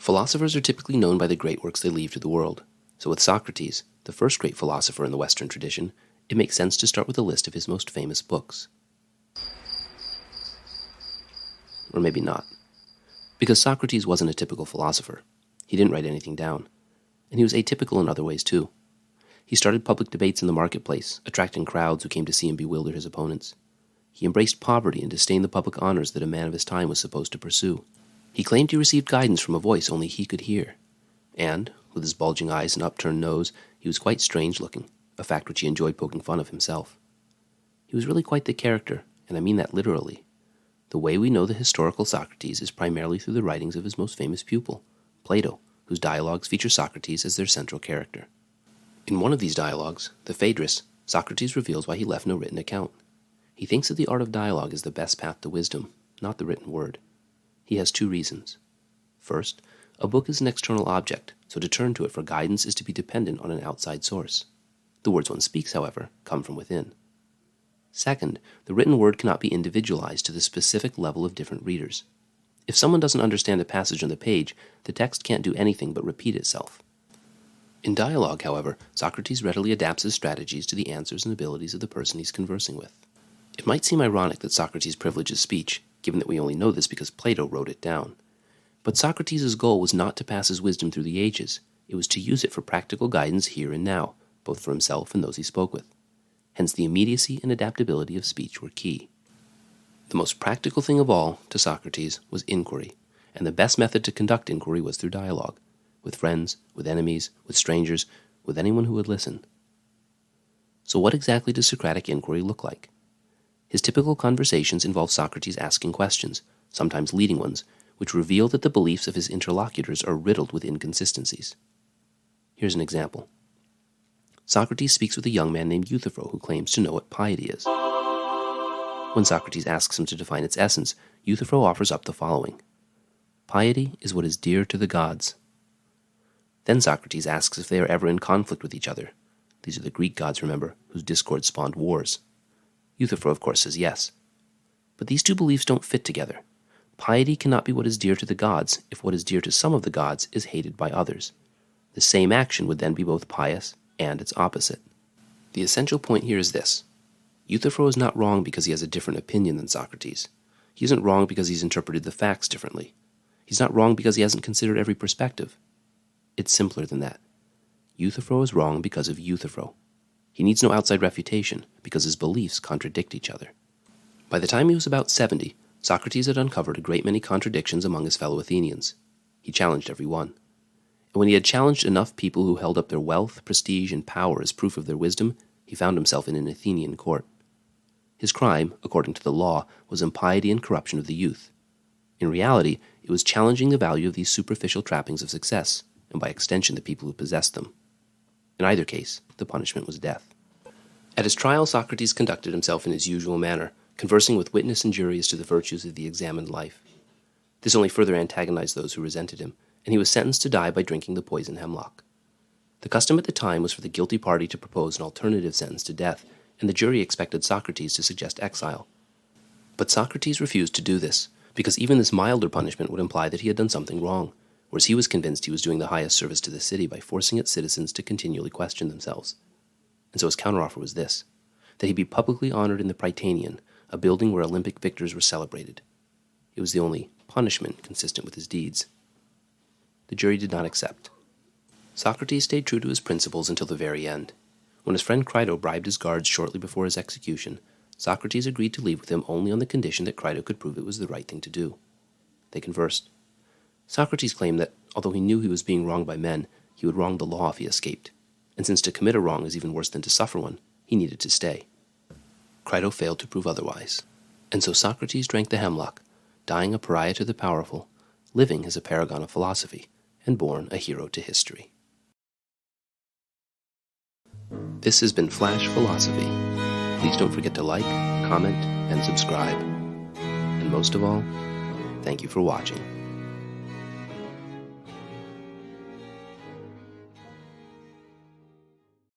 Philosophers are typically known by the great works they leave to the world, so with Socrates, the first great philosopher in the Western tradition, it makes sense to start with a list of his most famous books. Or maybe not. Because Socrates wasn't a typical philosopher. He didn't write anything down. And he was atypical in other ways too. He started public debates in the marketplace, attracting crowds who came to see him bewilder his opponents. He embraced poverty and disdained the public honors that a man of his time was supposed to pursue. He claimed he received guidance from a voice only he could hear. And, with his bulging eyes and upturned nose, he was quite strange-looking, a fact which he enjoyed poking fun of himself. He was really quite the character, and I mean that literally. The way we know the historical Socrates is primarily through the writings of his most famous pupil, Plato, whose dialogues feature Socrates as their central character. In one of these dialogues, the Phaedrus, Socrates reveals why he left no written account. He thinks that the art of dialogue is the best path to wisdom, not the written word. He has two reasons. First, a book is an external object, so to turn to it for guidance is to be dependent on an outside source. The words one speaks, however, come from within. Second, the written word cannot be individualized to the specific level of different readers. If someone doesn't understand a passage on the page, the text can't do anything but repeat itself. In dialogue, however, Socrates readily adapts his strategies to the answers and abilities of the person he's conversing with. It might seem ironic that Socrates privileges speech, given that we only know this because Plato wrote it down. But Socrates' goal was not to pass his wisdom through the ages. It was to use it for practical guidance here and now, both for himself and those he spoke with. Hence the immediacy and adaptability of speech were key. The most practical thing of all, to Socrates, was inquiry, and the best method to conduct inquiry was through dialogue, with friends, with enemies, with strangers, with anyone who would listen. So what exactly does Socratic inquiry look like? His typical conversations involve Socrates asking questions, sometimes leading ones, which reveal that the beliefs of his interlocutors are riddled with inconsistencies. Here's an example. Socrates speaks with a young man named Euthyphro who claims to know what piety is. When Socrates asks him to define its essence, Euthyphro offers up the following. Piety is what is dear to the gods. Then Socrates asks if they are ever in conflict with each other. These are the Greek gods, remember, whose discord spawned wars. Euthyphro, of course, says yes. But these two beliefs don't fit together. Piety cannot be what is dear to the gods if what is dear to some of the gods is hated by others. The same action would then be both pious and its opposite. The essential point here is this. Euthyphro is not wrong because he has a different opinion than Socrates. He isn't wrong because he's interpreted the facts differently. He's not wrong because he hasn't considered every perspective. It's simpler than that. Euthyphro is wrong because of Euthyphro. He needs no outside refutation because his beliefs contradict each other. By the time he was about 70, Socrates had uncovered a great many contradictions among his fellow Athenians. He challenged every one. And when he had challenged enough people who held up their wealth, prestige, and power as proof of their wisdom, he found himself in an Athenian court. His crime, according to the law, was impiety and corruption of the youth. In reality, it was challenging the value of these superficial trappings of success, and by extension the people who possessed them. In either case, the punishment was death. At his trial, Socrates conducted himself in his usual manner, conversing with witness and jury as to the virtues of the examined life. This only further antagonized those who resented him, and he was sentenced to die by drinking the poison hemlock. The custom at the time was for the guilty party to propose an alternative sentence to death, and the jury expected Socrates to suggest exile. But Socrates refused to do this, because even this milder punishment would imply that he had done something wrong, whereas he was convinced he was doing the highest service to the city by forcing its citizens to continually question themselves. And so his counteroffer was this, that he be publicly honored in the Prytaneum, a building where Olympic victors were celebrated. It was the only punishment consistent with his deeds. The jury did not accept. Socrates stayed true to his principles until the very end. When his friend Crito bribed his guards shortly before his execution, Socrates agreed to leave with him only on the condition that Crito could prove it was the right thing to do. They conversed. Socrates claimed that, although he knew he was being wronged by men, he would wrong the law if he escaped, and since to commit a wrong is even worse than to suffer one, he needed to stay. Crito failed to prove otherwise, and so Socrates drank the hemlock, dying a pariah to the powerful, living as a paragon of philosophy, and born a hero to history. This has been Flash Philosophy. Please don't forget to like, comment, and subscribe. And most of all, thank you for watching.